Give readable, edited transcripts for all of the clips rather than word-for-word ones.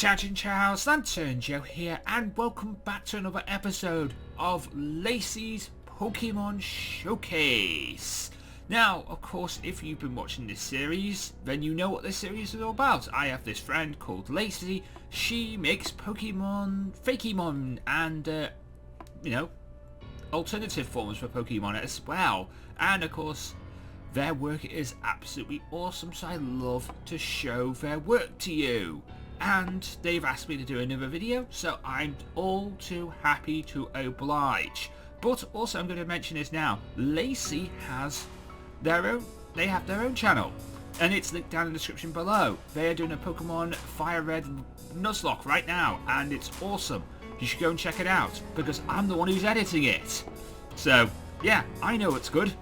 Ciao Chin Chow, Lantern Joe here, and welcome back to another episode of Lacy's Pokemon Showcase. Now, of course, if you've been watching this series, then you know what this series is all about. I have this friend called Lacy. She makes Pokemon, Fakémon, and, alternative forms for Pokemon as well. And, of course, their work is absolutely awesome, so I love to show their work to you. And they've asked me to do another video, so I'm all too happy to oblige. But also, I'm going to mention this now, Lacy has they have their own channel, and it's linked down in the description below. They are doing a Pokemon Fire Red Nuzlocke right now, and it's awesome. You should go and check it out, because I'm the one who's editing it. So, yeah, I know it's good.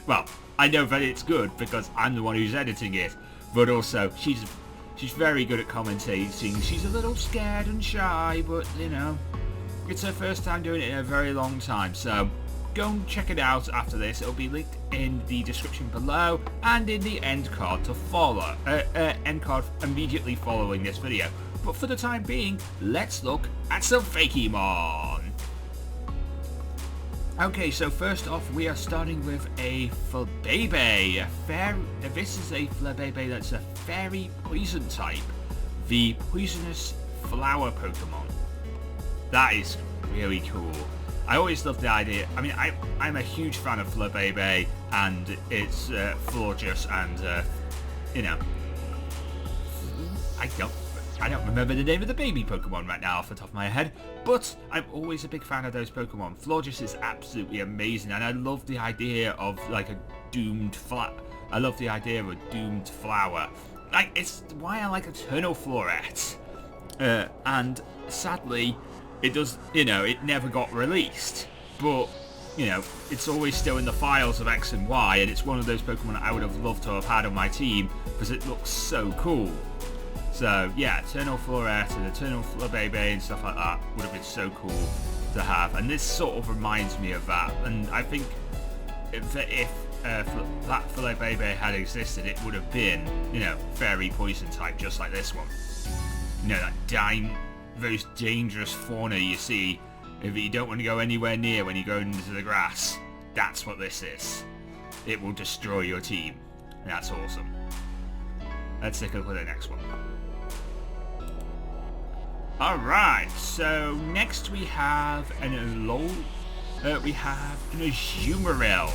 Well, I know that it's good because I'm the one who's editing it, but also, she's very good at commentating. She's a little scared and shy, but, you know, it's her first time doing it in a very long time, so go and check it out after this. It'll be linked in the description below and in the end card to follow. End card immediately following this video. But for the time being, let's look at some Fakémon. Okay, so first off, we are starting with a Flabébé. This is a Flabébé that's a fairy poison type. The poisonous flower Pokemon. That is really cool. I always love the idea. I mean, I'm a huge fan of Flabébé and its Florges and, I don't remember the name of the baby Pokemon right now off the top of my head, but I'm always a big fan of those Pokemon. Florges is absolutely amazing, and I love the idea of like a doomed I love the idea of a doomed flower. Like, it's why I like Eternal Floret. And sadly, it does, it never got released, but it's always still in the files of X and Y, and it's one of those Pokemon I would have loved to have had on my team because it looks so cool. So yeah, Eternal Floret and Eternal Flabébé and stuff like that would have been so cool to have, and this sort of reminds me of that. And I think if that Flabébé had existed, it would have been, fairy poison type, just like this one. Those dangerous fauna you see if you don't want to go anywhere near when you go into the grass. That's what this is. It will destroy your team. That's awesome. Let's take a look at the next one. Alright, so next we have an Azumarill.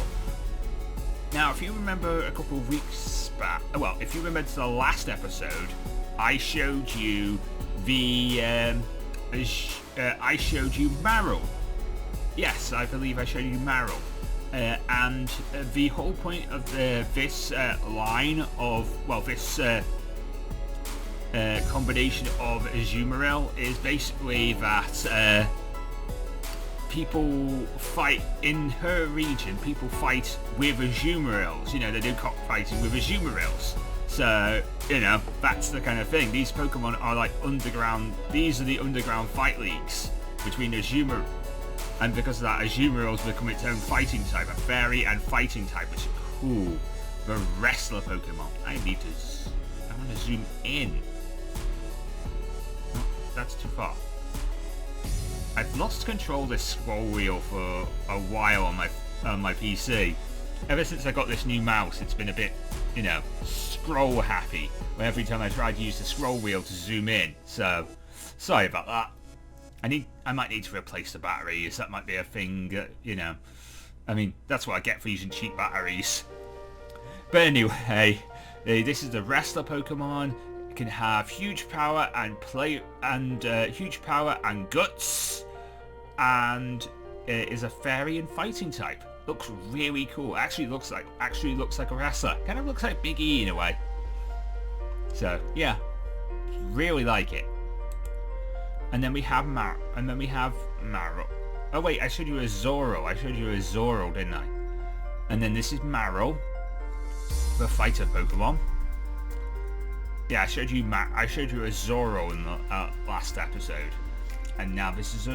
Now, if you remember a couple of weeks back, if you remember the last episode, I showed you Marill. Yes, I believe I showed you Marill. And the whole point of this line of, this combination of Azumarill is basically that people fight in her region. People fight with Azumarills. They do cockfighting with Azumarills. So, that's the kind of thing. These Pokemon are like underground. These are the underground fight leagues between Azumarill. And because of that, Azumarill's become its own fighting type, a fairy and fighting type, which is cool. The wrestler Pokemon. I want to zoom in. Oh, that's too far. I've lost control of this scroll wheel for a while on my PC. Ever since I got this new mouse, it's been a bit, scroll happy. Where every time I try to use the scroll wheel to zoom in. So, sorry about that. I might need to replace the batteries. That might be a thing, I mean, that's what I get for using cheap batteries. But anyway, this is the wrestler Pokemon. It can have huge power and huge power and guts, and it is a fairy and fighting type. Looks really cool. Actually looks like a wrestler. Kind of looks like Big E in a way. So yeah, really like it. And then we have Marill. Oh wait, I showed you a Zoro. Didn't I? And then this is Marill, the fighter Pokemon. Yeah, I showed you a Zoro in the last episode. And now this is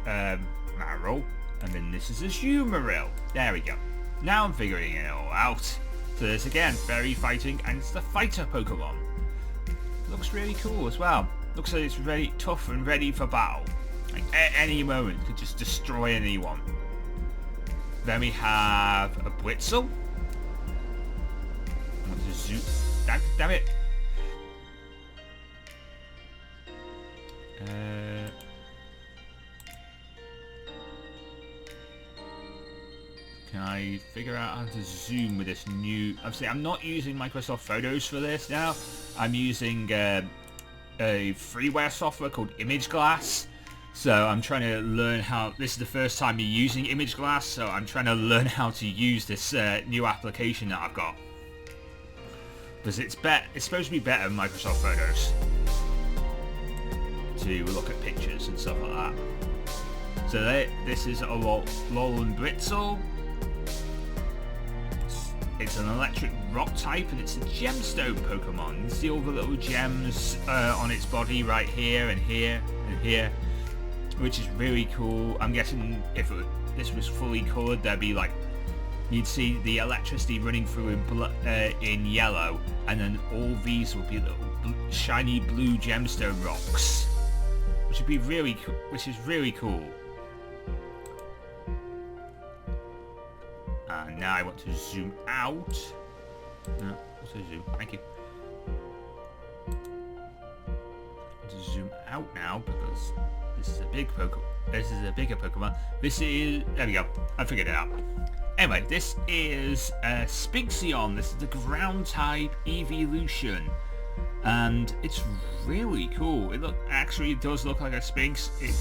Marill, and then this is Azumarill. There we go. Now I'm figuring it all out. So this again, fairy fighting, and it's the fighter Pokemon. looks really cool as well. Looks like it's really tough and ready for battle. Like at any moment could just destroy anyone. Then we have a Blitzel. Damn it. Can I figure out how to zoom with this new... Obviously, I'm not using Microsoft Photos for this now. I'm using a freeware software called Image Glass. So I'm trying to learn how... This is the first time you're using Image Glass, so I'm trying to learn how to use this new application that I've got. Because it's supposed to be better than Microsoft Photos to look at pictures and stuff like that. So this is a Alolan Blitzel. It's an electric rock type and it's a gemstone Pokemon. You see all the little gems on its body right here and here and here, which is really cool. I'm guessing if this was fully coloured, there'd be like, you'd see the electricity running through in yellow, and then all these would be little shiny blue gemstone rocks, which would be really cool. Which is really cool. And now I want to zoom out. No, also zoom. Thank you. I want to zoom out now because this is a big Pokemon. This is a bigger Pokemon. This is... There we go. I figured it out. Anyway, this is Spinxion. This is the ground type evolution. And it's really cool. It actually does look like a Sphinx. It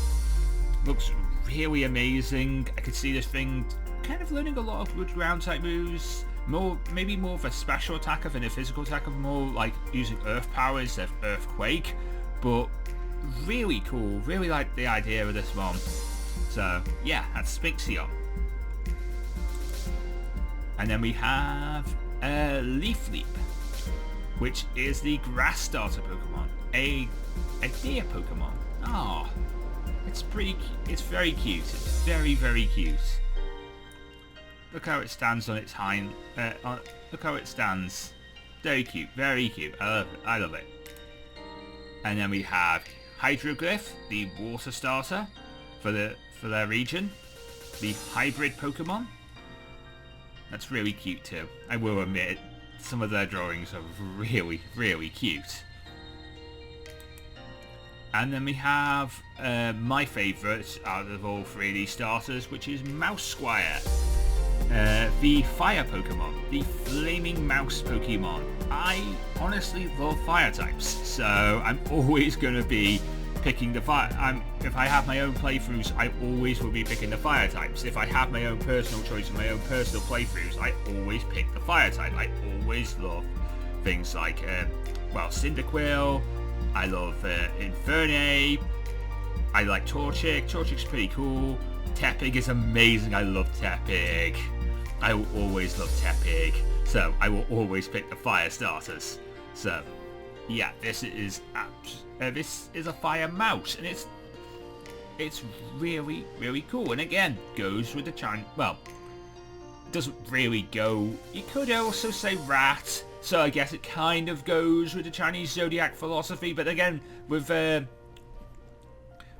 looks really amazing. I could see this thing kind of learning a lot of good ground type moves. Maybe more of a special attacker than a physical attacker, more like using earth power instead of earthquake. But really cool. Really like the idea of this one. So yeah, that's Spinxion. And then we have Leaf Leap, which is the grass starter Pokemon. A deer Pokemon. Ah, it's pretty. It's very cute. It's very, very cute. Look how it stands on its hind. Look how it stands. Very cute. Very cute. I love it. I love it. And then we have Hydroglyph, the water starter for their region. The hybrid Pokemon. That's really cute too. I will admit, some of their drawings are really, really cute. And then we have my favourite out of all three of these starters, which is Mousesquire. The fire Pokemon, the flaming mouse Pokemon. I honestly love fire types, so I'm always going to be picking the fire. If I have my own playthroughs, I always will be picking the fire types. If I have my own personal choice and my own personal playthroughs, I always pick the fire type. I always love things like, Cyndaquil. I love Infernape. I like Torchic. Torchic's pretty cool. Tepig is amazing. I love Tepig. I will always love Tepig. So I will always pick the fire starters. So yeah, this is a fire mouse, and it's really, really cool. And again, goes with the Chinese. Well, doesn't really go. You could also say rat. So I guess it kind of goes with the Chinese zodiac philosophy. But again, with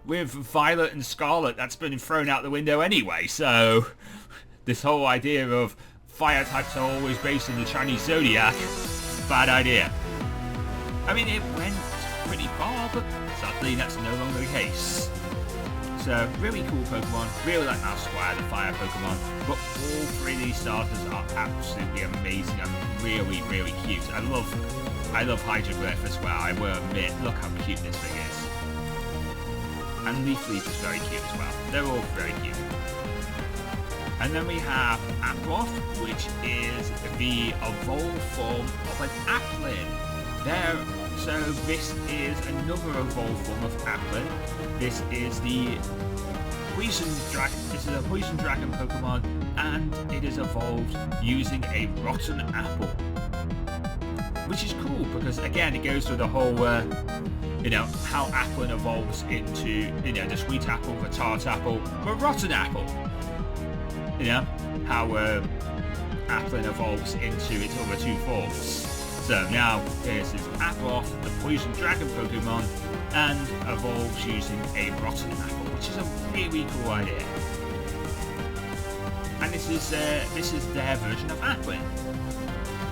Violet and Scarlet, that's been thrown out the window anyway. So this whole idea of fire types are always based in the Chinese zodiac, bad idea. I mean, it went pretty far, but sadly that's no longer the case. So, really cool Pokemon. Really like Mousesquire, the fire Pokemon. But all three of these starters are absolutely amazing and really, really cute. I love Hydroglyph as well, I will admit. Look how cute this thing is. And Leaf Leaf is very cute as well. They're all very cute. And then we have Apploff, which is the evolved form of an Applin. So this is another evolved form of Applin. This is the Poison Dragon. This is a Poison Dragon Pokemon, and it is evolved using a rotten apple, which is cool because again it goes through the whole, how Applin evolves into, the sweet apple, the tart apple, the rotten apple. How Applin evolves into its other two forms. So now there's this Apoth, the Poison Dragon Pokemon, and evolves using a Rotten Apple, which is a really cool idea. And this is their version of Applin,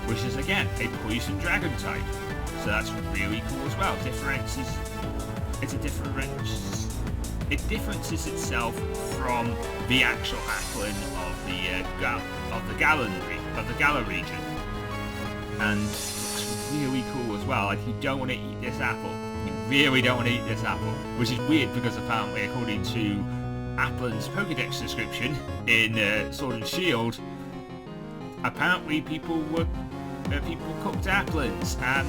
which is again a Poison Dragon type. So that's really cool as well. It differences itself from the actual Applin of the Galar region, and looks really cool as well. Like, you don't want to eat this apple. You really don't want to eat this apple, which is weird because apparently, according to Applin's Pokédex description in Sword and Shield, apparently people cooked Applins and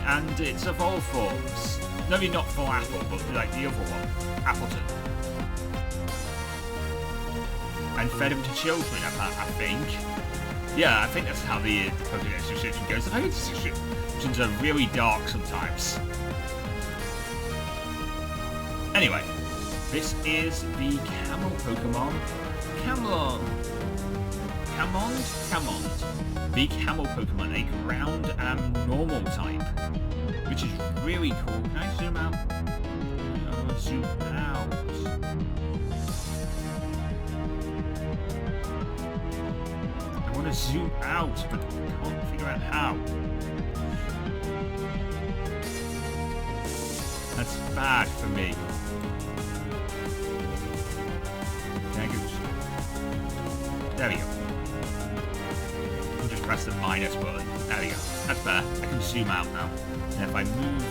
and its evolved forms. Maybe not full apple, but like the other one, Appleton, and fed them to children. I think. Yeah, I think that's how the Pokédex description goes. The Pokédex descriptions are really dark sometimes. Anyway, this is the Camel Pokemon, Camond. The Camel Pokemon, a ground and normal type, which is really cool. Can I zoom out? Oh, zoom out. I want to zoom out, but I can't figure out how. That's bad for me. Can I go? There we go. I'll just press the minus button. There we go. That's better. I can zoom out now. And if I move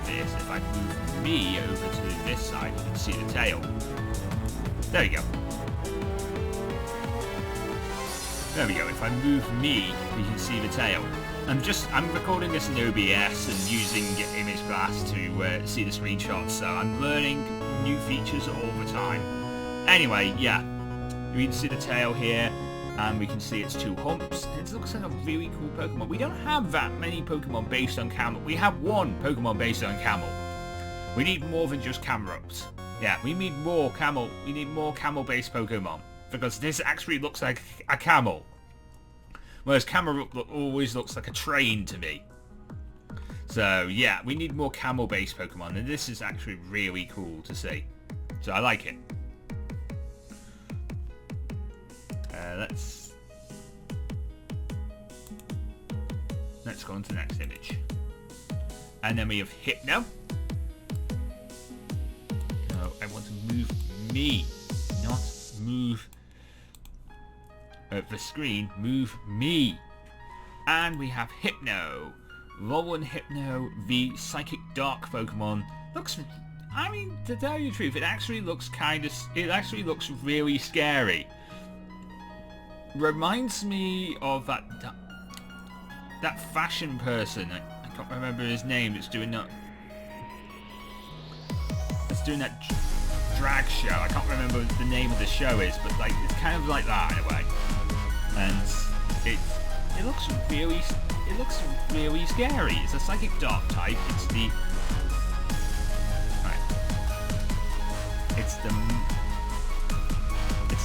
this, if I move me over to this side, you can see the tail. There we go. There we go. If I move me, you can see the tail. I'm recording this in OBS and using Image Glass to see the screenshots, so I'm learning new features all the time. Anyway, yeah, we can see the tail here, and we can see its two humps. It looks like a really cool Pokemon. We don't have that many Pokemon based on Camel. We have one Pokemon based on Camel. We need more than just Camerupt. Yeah, we need more Camel. We need more Camel-based Pokemon, because this actually looks like a camel. Whereas Camerupt always looks like a train to me. So yeah, we need more camel-based Pokemon, and this is actually really cool to see. So I like it. Let's go on to the next image. And then we have Hypno. No, I want to move me, not move the screen, move me. And we have Hypno. Roland Hypno, the Psychic Dark Pokemon. Looks, I mean, to tell you the truth, it actually looks really scary. Reminds me of that fashion person. I can't remember his name. That's doing that drag show. I can't remember what the name of the show is, but like it's kind of like that in a way. And it looks really scary. It's a Psychic Dark type. It's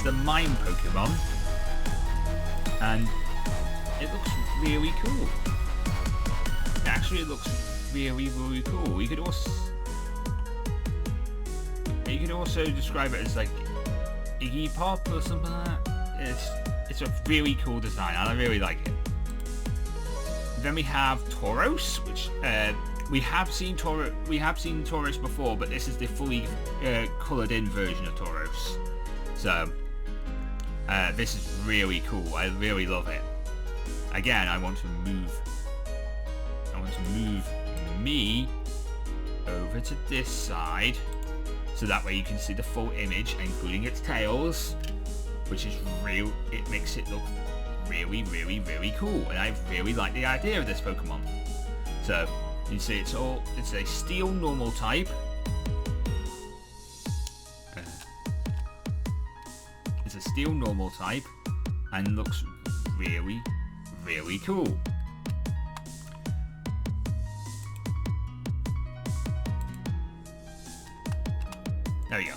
the Mime Pokemon, and it looks really cool. Actually, it looks really cool. You could also describe it as like Iggy Pop or something like that. It's a really cool design, and I really like it. Then we have Tauros, which we have seen Tauros before, but this is the fully coloured-in version of Tauros. So this is really cool. I really love it. Again, I want to move me over to this side, so that way you can see the full image, including its tails, which is real. It makes it look really cool, and I really like the idea of this Pokemon. So you can see it's a Steel normal type. It's a Steel normal type, and looks really cool. There we go.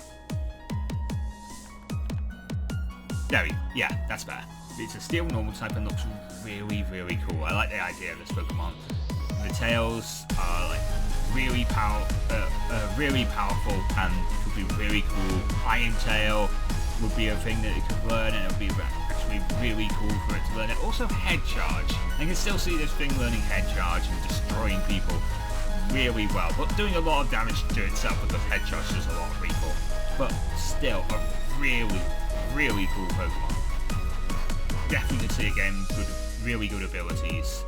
Yeah, that's better. it's a steel normal type and looks really, really cool. I like the idea of this Pokemon. The tails are like really powerful and could be really cool. Iron Tail would be a thing that it could learn, and it would be actually really cool for it to learn it. Also, Head Charge. I can still see this thing learning Head Charge and destroying people really well, but doing a lot of damage to itself because Head Charge does a lot of people. But still, a really, really cool Pokemon. Definitely see again really good abilities.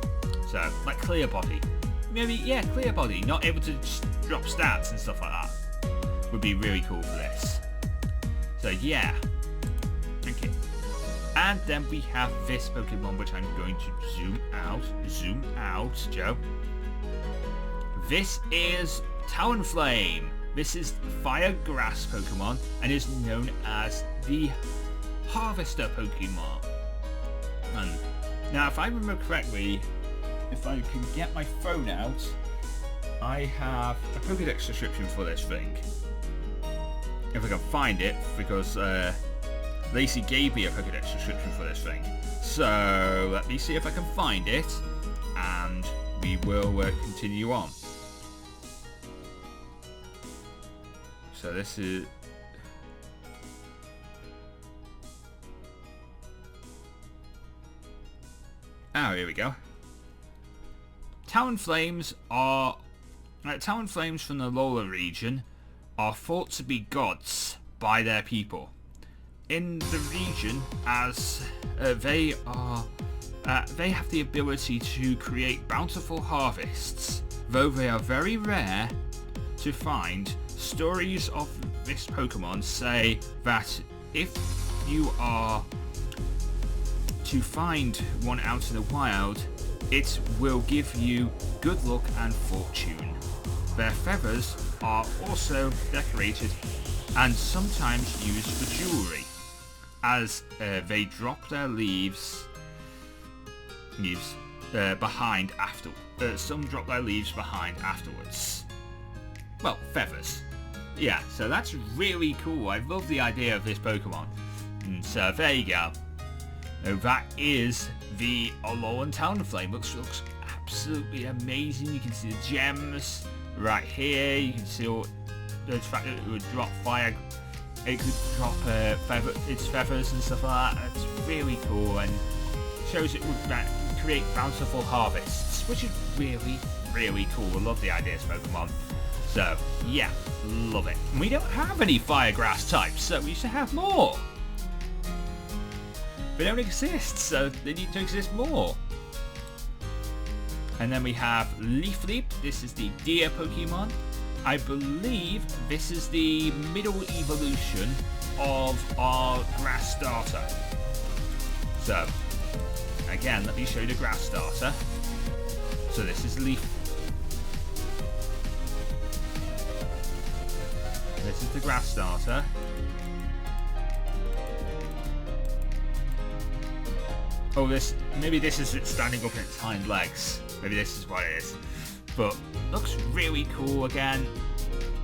So, like Clear Body. Maybe, yeah, Clear Body. Not able to just drop stats and stuff like that. Would be really cool for this. So, yeah. Okay. And then we have this Pokemon, which I'm going to zoom out, Joe. This is Talonflame. This is Fire Grass Pokemon and is known as the Harvester Pokemon. Now, if I remember correctly, if I can get my phone out, I have a Pokédex description for this thing. If I can find it, because Lacy gave me a Pokédex description for this thing. So, let me see if I can find it, and we will continue on. So this is... Oh, here we go. Talonflames are... Talonflames from the Lola region are thought to be gods by their people. In the region, as they have the ability to create bountiful harvests, though they are very rare to find. Stories of this Pokemon say that if you are to find one out in the wild, it will give you good luck and fortune. Their feathers are also decorated and sometimes used for jewellery, as they drop their leaves behind after. Some drop their leaves behind afterwards. Well, feathers. Yeah, so that's really cool. I love the idea of this Pokemon. And so there you go. Now that is the Alolan Talonflame. Looks absolutely amazing. You can see the gems right here. You can see all the fact that it would drop fire. It could drop its feathers and stuff like that. It's really cool and shows it would create bountiful harvests, which is really, really cool. I love the idea of Pokemon. So, yeah, love it. And we don't have any fire grass types, so we should have more. They don't exist, so they need to exist more. And then we have Leafleap. This is the deer Pokemon. I believe this is the middle evolution of our grass starter. So, again, let me show you the grass starter. So this is Leaf. This is the grass starter. Oh, maybe this is it standing up on its hind legs. Maybe this is what it is. But looks really cool again.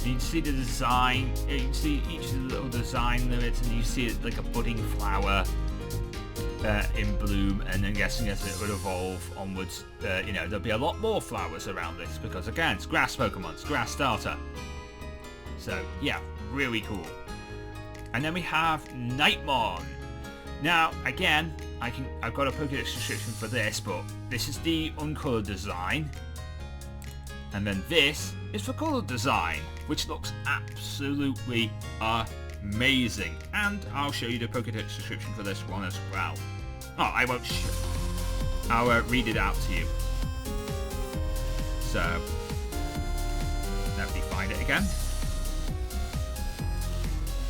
You can see the design. You can see each of the little design limits, and you see it like a budding flower in bloom. And I'm guessing as it would evolve onwards, there'll be a lot more flowers around this because again, it's grass Pokemon, it's grass starter. So yeah, really cool. And then we have Nightmon. Now again, I've got a Pokédex description for this, but this is the uncolored design. And then this is for colored design, which looks absolutely amazing. And I'll show you the Pokédex description for this one as well. Oh, I won't show. I'll read it out to you. So, let me find it again.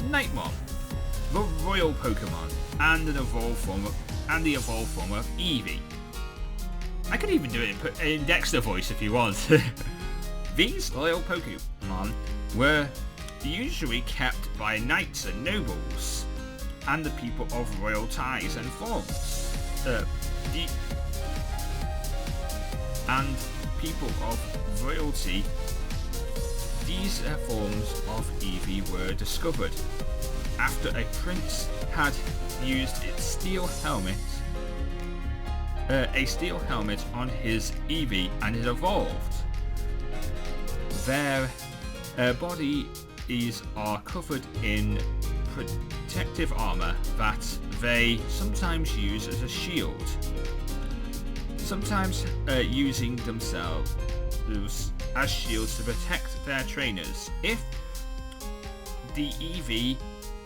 Nightmon, the royal Pokemon, and the evolved form of Eevee. I could even do it in Dexter voice if you want. These loyal Pokemon were usually kept by knights and nobles, and the people of royal ties and forms. And people of royalty. These forms of Eevee were discovered after a prince had used its steel helmet a steel helmet on his Eevee and it evolved. Their bodies are covered in protective armor that they sometimes use as a shield, sometimes using themselves as shields to protect their trainers. If the Eevee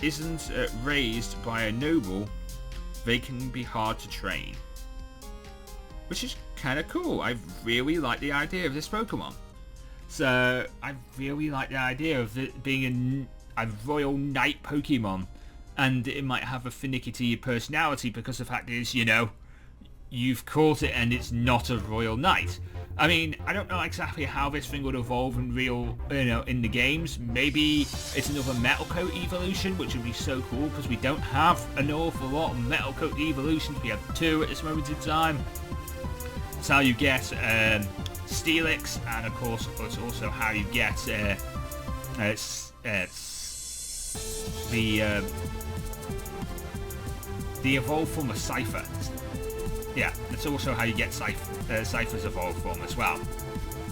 isn't raised by a noble, they can be hard to train. Which is kind of cool. I really like the idea of this Pokemon. So, I really like the idea of it being a Royal Knight Pokemon. And it might have a finicky personality because the fact is, you know, you've caught it and it's not a Royal Knight. I mean, I don't know exactly how this thing would evolve in in the games. Maybe it's another Metal Coat evolution, which would be so cool because we don't have an awful lot of Metal Coat evolutions. We have 2 at this moment in time. That's how you get Steelix, and of course it's also how you get the evolved form of Cypher. Yeah, that's also how you get Cypher's evolved form as well.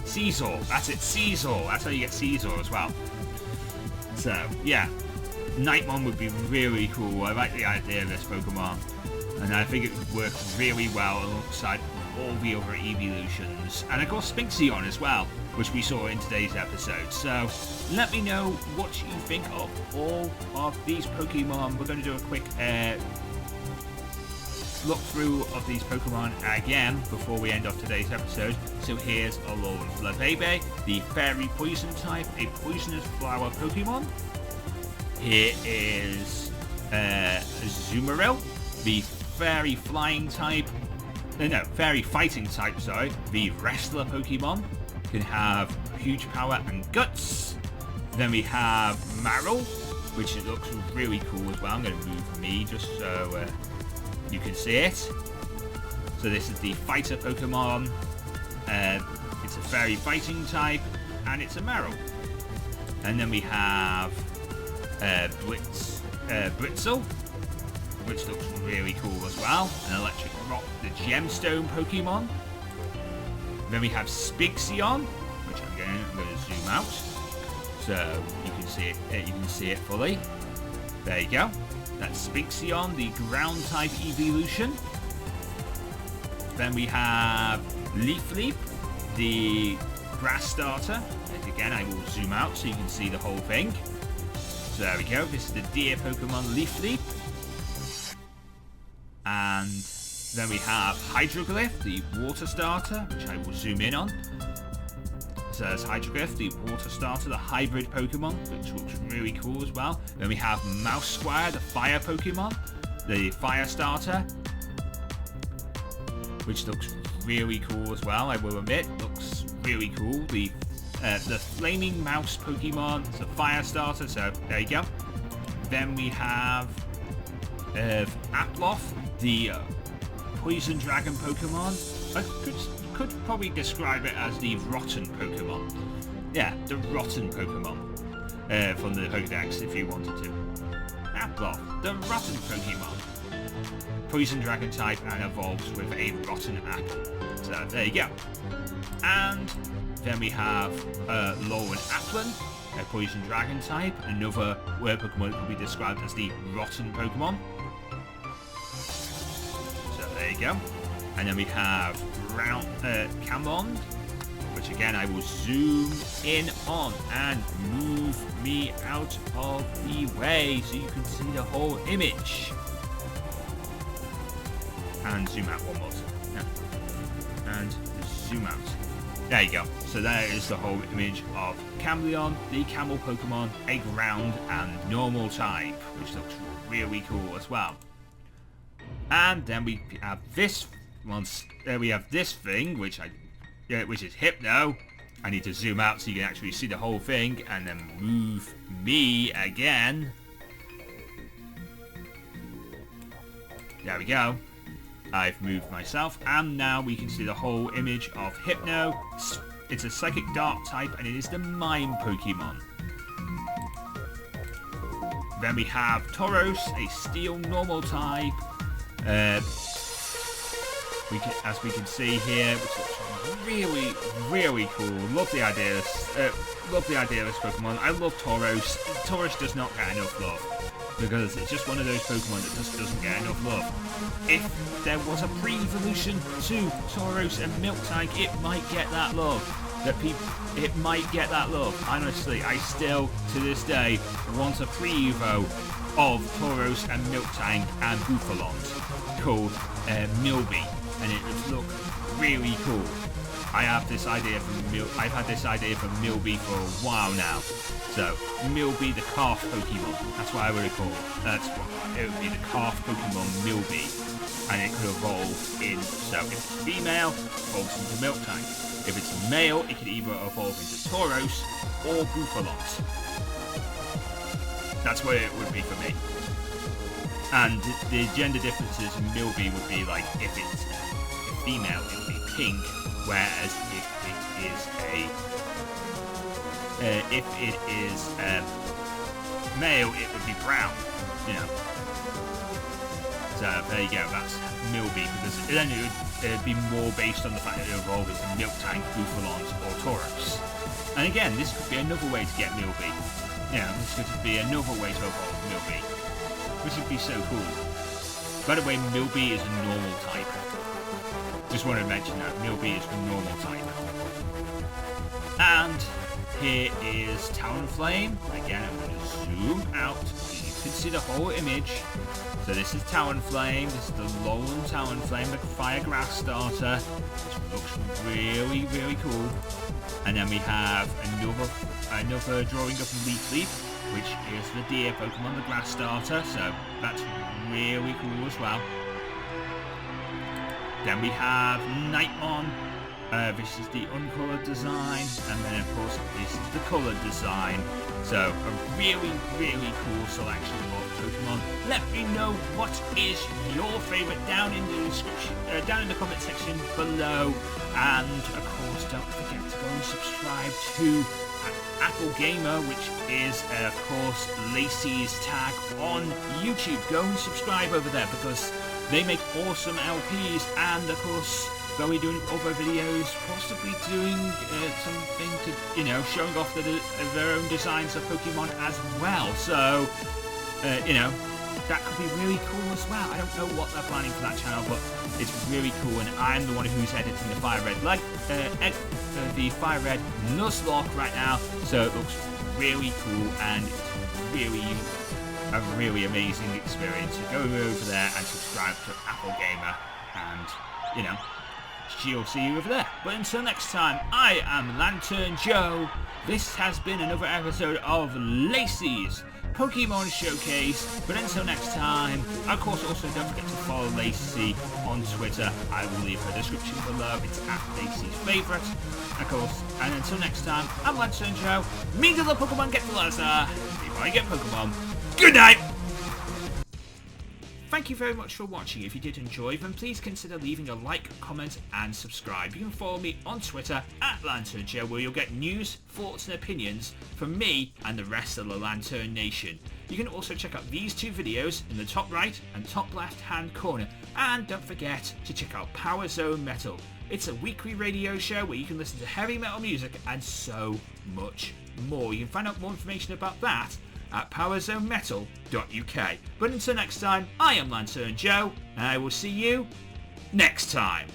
Caesar, that's it, Caesar. That's how you get Caesar as well. So yeah, Nightmon would be really cool. I like the idea of this Pokemon, and I think it would work really well alongside all the other evolutions, and of course Spinxion as well, which we saw in today's episode. So let me know what you think of all of these Pokemon. We're going to do a quick look through of these Pokemon again before we end off today's episode. So here's Alolan Flabebe, the Fairy Poison type, a poisonous flower Pokemon. Here is Azumarill, the Fairy Flying type. Fairy Fighting type, sorry. The Wrestler Pokemon can have huge power and guts. Then we have Marill, which it looks really cool as well. I'm going to move me just so you can see it. So this is the Fighter Pokemon. It's a Fairy Fighting type, and it's a Marill. And then we have Britzel, which looks really cool as well. An Electric Rock, the Gemstone Pokemon. Then we have Spinxion, which I'm going to zoom out so you can see it. You can see it fully. There you go. That's Spinxion, the Ground type evolution. Then we have Leafleap, the Grass starter. And again, I will zoom out so you can see the whole thing. So there we go. This is the Deer Pokemon Leafleap. And then we have Hydroglyph, the Water starter, which I will zoom in on. So there's Hydroglyph, the Water starter, the hybrid Pokemon, which looks really cool as well. Then we have Mousesquire, the Fire Pokemon, the Fire starter, which looks really cool as well, I will admit. Looks really cool. The Flaming Mouse Pokemon, it's a Fire starter, so there you go. Then we have Aploth, the Poison Dragon Pokemon. I could probably describe it as the Rotten Pokemon. Yeah, the Rotten Pokemon from the Pokédex if you wanted to. Aploth, the Rotten Pokemon. Poison Dragon type and evolves with a rotten apple. So there you go. And then we have Lauren Applin, a Poison Dragon type, another Pokemon that could be described as the Rotten Pokemon. So there you go. And then we have Camond, which again I will zoom in on and move me out of the way so you can see the whole image. And zoom out one more time. Yeah. And zoom out. There you go. So there is the whole image of Camleon, the camel Pokemon, a ground and normal type, which looks really cool as well. And then we have this we have this thing, which is Hypno. I need to zoom out so you can actually see the whole thing, and then move me again. There we go. I've moved myself, and now we can see the whole image of Hypno. It's a Psychic Dark type, and it is the Mime Pokemon. Then we have Tauros, a Steel Normal type. as we can see here, which looks really, really cool. Love the idea of this Pokemon. I love Tauros. Tauros does not get enough love, because it's just one of those Pokemon that just doesn't get enough love. If there was a pre-evolution to Tauros and Miltank, it might get that love. It might get that love. Honestly, I still, to this day, want a pre-evo of Tauros and Miltank and Bufalons called Milby, and it would look really cool. I've had this idea for Milby for a while now. So Milby, the calf Pokemon. That's what I would call it. It would be the calf Pokemon Milby, and it could evolve in. So if it's female, it evolves into Miltank. If it's male, it could either evolve into Tauros or Bufalons. That's what it would be for me. And the gender differences in Milby would be like, if it's a female, it would be pink, whereas if it is male, it would be brown. You know. So there you go. That's Milby, because it'd be more based on the fact that it evolves into Miltank, Bufalons, or Tauros. And again, this could be another way to get Milby. You know, this could be another way to evolve Milby, which would be so cool. By the way, Milby is a normal type. Just wanted to mention that Milby is a normal type. And here is Talonflame. Again, I'm going to zoom out so you can see the whole image. So this is Talonflame. This is the Alolan Talonflame, the fire grass starter, which looks really, really cool. And then we have another drawing of Leaf, which is the deer Pokemon, the grass starter. So that's really cool as well. Then we have Nightmon. This is the uncoloured design, and then of course this is the coloured design. So a really, really cool selection of Pokemon. Let me know what is your favourite down in the description, down in the comment section below. And of course, don't forget to go and subscribe to Apple Gamer, which is of course Lacy's tag on YouTube. Go and subscribe over there, because they make awesome LPs, and of course they'll be doing other videos, possibly doing something to, you know, showing off their own designs of Pokemon as well. So, you know, that could be really cool as well. I don't know what they're planning for that channel, but it's really cool, and I'm the one who's editing the Fire Red Nuzlocke right now, so it looks really cool, and it's really a really amazing experience. So go over there and subscribe to Apple Gamer, and, you know, she'll see you over there. But until next time, I am Lantern Joe. This has been another episode of Lacy's Pokemon Showcase. But until next time, of course, also don't forget to follow Lacy on Twitter. I will leave her description below. It's at Lacy's Favourite, of course. And until next time, I'm Lantern Joe. Me to the Pokemon get the laser. Before I get Pokemon, good night! Thank you very much for watching. If you did enjoy, then please consider leaving a like, comment and subscribe. You can follow me on Twitter at LanternJoe, where you'll get news, thoughts and opinions from me and the rest of the Lantern Nation. You can also check out these two videos in the top right and top left hand corner. And don't forget to check out Power Zone Metal. It's a weekly radio show where you can listen to heavy metal music and so much more. You can find out more information about that at powerzonemetal.uk. But until next time, I am Lantern Joe, and I will see you next time.